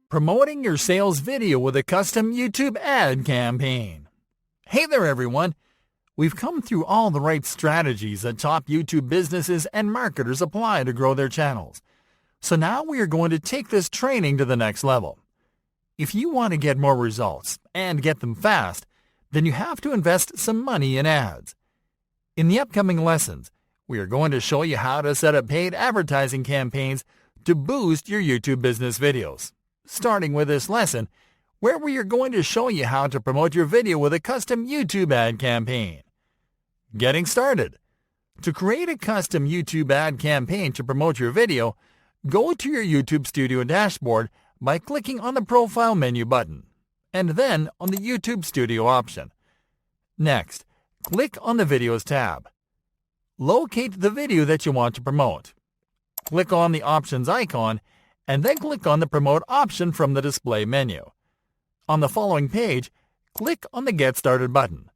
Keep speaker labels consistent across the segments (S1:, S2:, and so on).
S1: Promoting your sales video with a custom YouTube ad campaign. Hey there everyone! We've come through all the right strategies that top YouTube businesses and marketers apply to grow their channels. So now we are going to take this training to the next level. If you want to get more results and get them fast, then you have to invest some money in ads. In the upcoming lessons, we are going to show you how to set up paid advertising campaigns to boost your YouTube business videos. Starting with this lesson, where we are going to show you how to promote your video with a custom YouTube ad campaign. Getting started. To create a custom YouTube ad campaign to promote your video, go to your YouTube Studio dashboard by clicking on the Profile menu button, and then on the YouTube Studio option. Next, click on the Videos tab. Locate the video that you want to promote. Click on the Options icon, and then click on the Promote option from the display menu. On the following page, click on the Get Started button.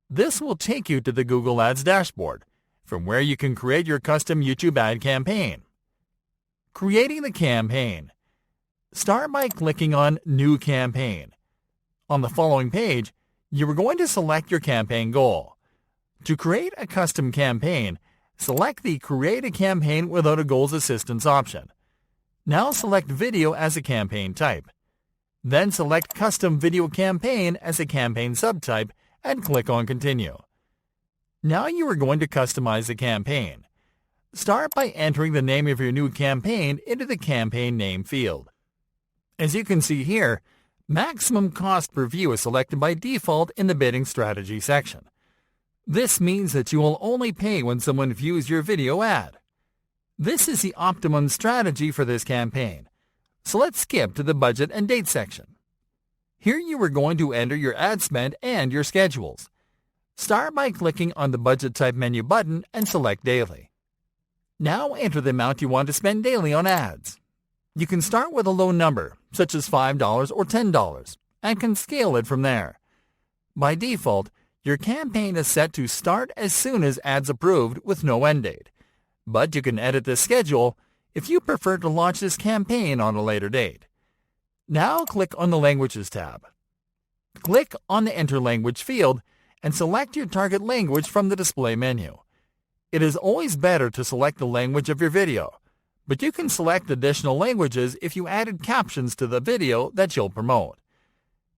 S1: This will take you to the Google Ads dashboard, from where you can create your custom YouTube ad campaign. Creating the campaign. Start by clicking on New Campaign. On the following page, you are going to select your campaign goal. To create a custom campaign, select the Create a Campaign Without a Goals Assistance option. Now select Video as a campaign type. Then select Custom Video Campaign as a campaign subtype and click on Continue. Now you are going to customize the campaign. Start by entering the name of your new campaign into the Campaign Name field. As you can see here, Maximum Cost Per View is selected by default in the Bidding Strategy section. This means that you will only pay when someone views your video ad. This is the optimum strategy for this campaign. So let's skip to the Budget and Date section. Here you are going to enter your ad spend and your schedules. Start by clicking on the Budget Type menu button and select Daily. Now enter the amount you want to spend daily on ads. You can start with a low number, such as $5 or $10, and can scale it from there. By default, your campaign is set to start as soon as ads approved with no end date. But you can edit this schedule if you prefer to launch this campaign on a later date. Now click on the Languages tab. Click on the Enter Language field and select your target language from the display menu. It is always better to select the language of your video, but you can select additional languages if you added captions to the video that you'll promote.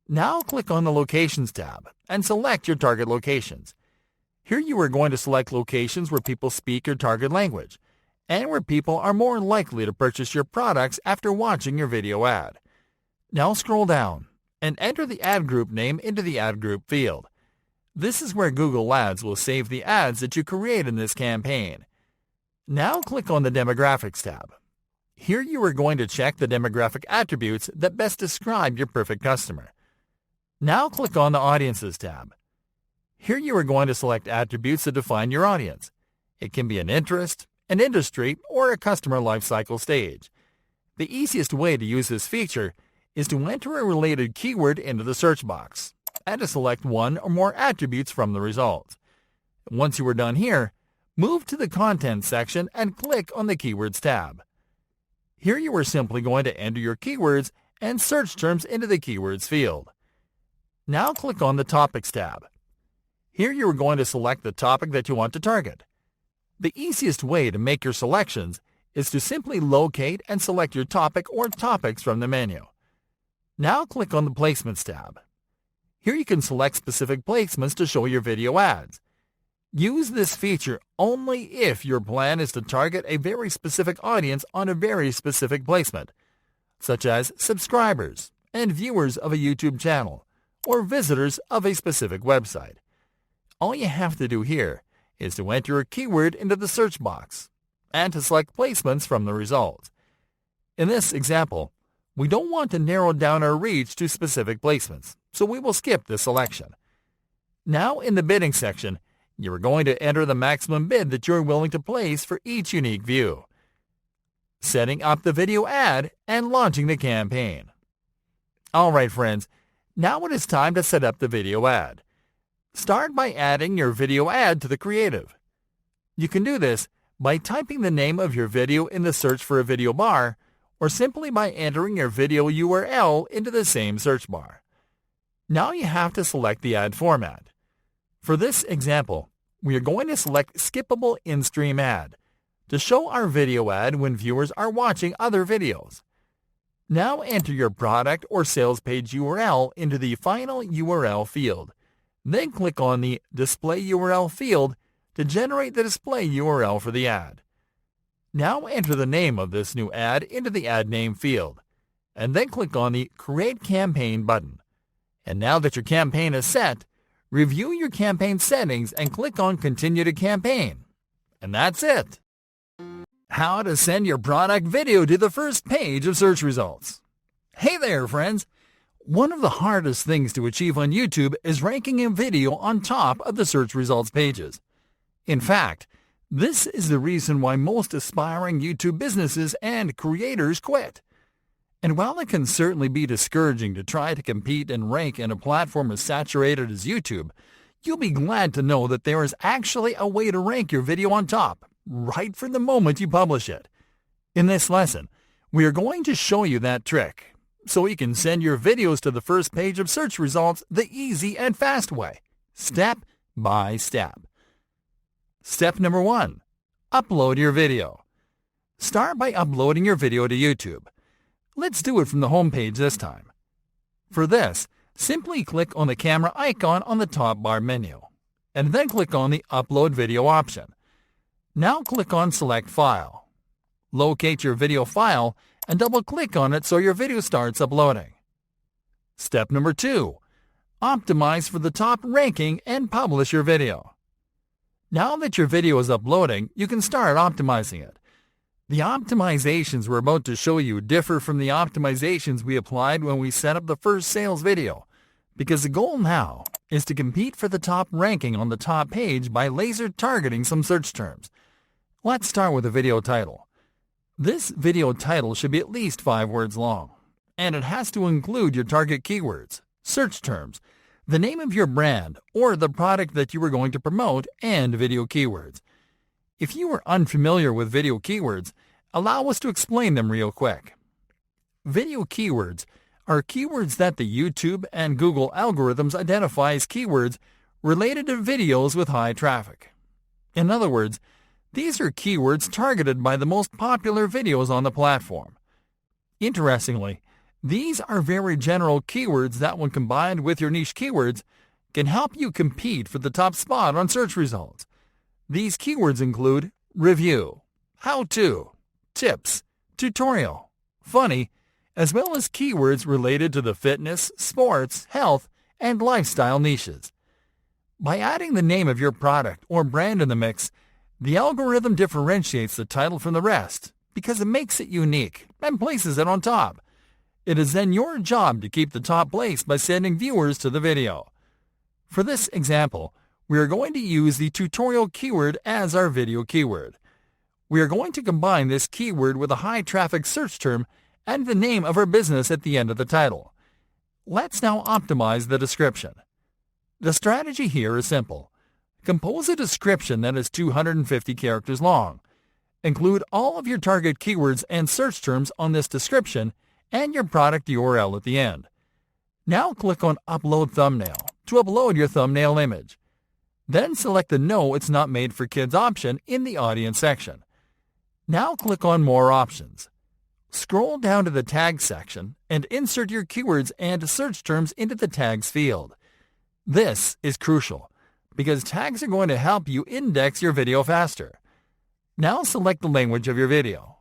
S1: Now click on the Locations tab and select your target locations. Here you are going to select locations where people speak your target language, and where people are more likely to purchase your products after watching your video ad. Now scroll down and enter the ad group name into the ad group field. This is where Google Ads will save the ads that you create in this campaign. Now click on the Demographics tab. Here you are going to check the demographic attributes that best describe your perfect customer. Now click on the Audiences tab. Here you are going to select attributes that define your audience. It can be an interest, an industry, or a customer lifecycle stage. The easiest way to use this feature is to enter a related keyword into the search box and to select one or more attributes from the results. Once you are done here, move to the Content section and click on the Keywords tab. Here you are simply going to enter your keywords and search terms into the Keywords field. Now click on the Topics tab. Here you are going to select the topic that you want to target. The easiest way to make your selections is to simply locate and select your topic or topics from the menu. Now click on the Placements tab. Here you can select specific placements to show your video ads. Use this feature only if your plan is to target a very specific audience on a very specific placement, such as subscribers and viewers of a YouTube channel or visitors of a specific website. All you have to do here is to enter a keyword into the search box and to select placements from the results. In this example, we don't want to narrow down our reach to specific placements, so we will skip this selection. Now in the bidding section, you are going to enter the maximum bid that you're willing to place for each unique view. Setting up the video ad and launching the campaign. Alright friends, now it is time to set up the video ad. Start by adding your video ad to the creative. You can do this by typing the name of your video in the Search for a Video bar or simply by entering your video URL into the same search bar. Now you have to select the ad format. For this example, we are going to select Skippable In-Stream Ad to show our video ad when viewers are watching other videos. Now enter your product or sales page URL into the final URL field. Then click on the Display URL field to generate the display URL for the ad. Now enter the name of this new ad into the ad name field, and then click on the Create Campaign button. And now that your campaign is set, review your campaign settings and click on Continue to Campaign. And that's it. How to send your product video to the first page of search results. Hey there, friends! One of the hardest things to achieve on YouTube is ranking a video on top of the search results pages. In fact, this is the reason why most aspiring YouTube businesses and creators quit. And while it can certainly be discouraging to try to compete and rank in a platform as saturated as YouTube, you'll be glad to know that there is actually a way to rank your video on top, right from the moment you publish it. In this lesson, we are going to show you that trick, so you can send your videos to the first page of search results the easy and fast way, step by step. Step number 1. Upload your video. Start by uploading your video to YouTube. Let's do it from the home page this time. For this, simply click on the camera icon on the top bar menu, and then click on the Upload Video option. Now click on Select File. Locate your video file and double-click on it so your video starts uploading. Step number 2. Optimize for the top ranking and publish your video. Now that your video is uploading, you can start optimizing it. The optimizations we're about to show you differ from the optimizations we applied when we set up the first sales video, because the goal now is to compete for the top ranking on the top page by laser targeting some search terms. Let's start with the video title. This video title should be at least 5 words long, and it has to include your target keywords, search terms, the name of your brand or the product that you are going to promote, and video keywords. If you are unfamiliar with video keywords, allow us to explain them real quick. Video keywords are keywords that the YouTube and Google algorithms identify as keywords related to videos with high traffic. In other words, these are keywords targeted by the most popular videos on the platform. Interestingly, these are very general keywords that, when combined with your niche keywords, can help you compete for the top spot on search results. These keywords include review, how-to, tips, tutorial, funny, as well as keywords related to the fitness, sports, health, and lifestyle niches. By adding the name of your product or brand in the mix, the algorithm differentiates the title from the rest because it makes it unique and places it on top. It is then your job to keep the top place by sending viewers to the video. For this example, we are going to use the tutorial keyword as our video keyword. We are going to combine this keyword with a high-traffic search term and the name of our business at the end of the title. Let's now optimize the description. The strategy here is simple. Compose a description that is 250 characters long. Include all of your target keywords and search terms on this description and your product URL at the end. Now click on Upload Thumbnail to upload your thumbnail image. Then select the No It's Not Made for Kids option in the Audience section. Now click on More Options. Scroll down to the Tags section and insert your keywords and search terms into the Tags field. This is crucial because tags are going to help you index your video faster. Now select the language of your video.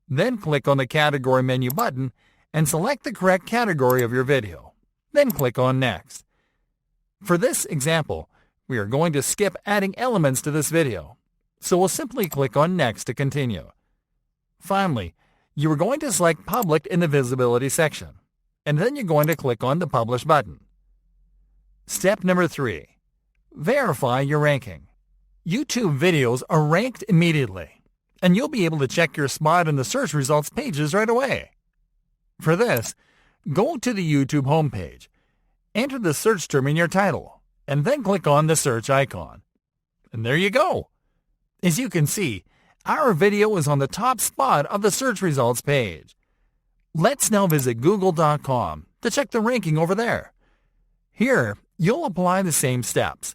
S1: Then click on the Category menu button and select the correct category of your video. Then click on Next. For this example, we are going to skip adding elements to this video, so we'll simply click on Next to continue. Finally, you are going to select Public in the Visibility section, and then you're going to click on the Publish button. Step number 3. Verify your ranking. YouTube videos are ranked immediately, and you'll be able to check your spot in the search results pages right away. For this, go to the YouTube homepage, enter the search term in your title, and then click on the search icon. And there you go. As you can see, our video is on the top spot of the search results page. Let's now visit google.com to check the ranking over there. Here, you'll apply the same steps.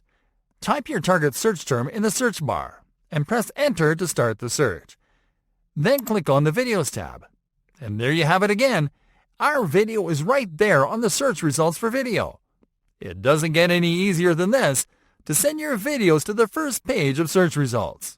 S1: Type your target search term in the search bar and press Enter to start the search. Then click on the Videos tab. And there you have it again. Our video is right there on the search results for video. It doesn't get any easier than this to send your videos to the first page of search results.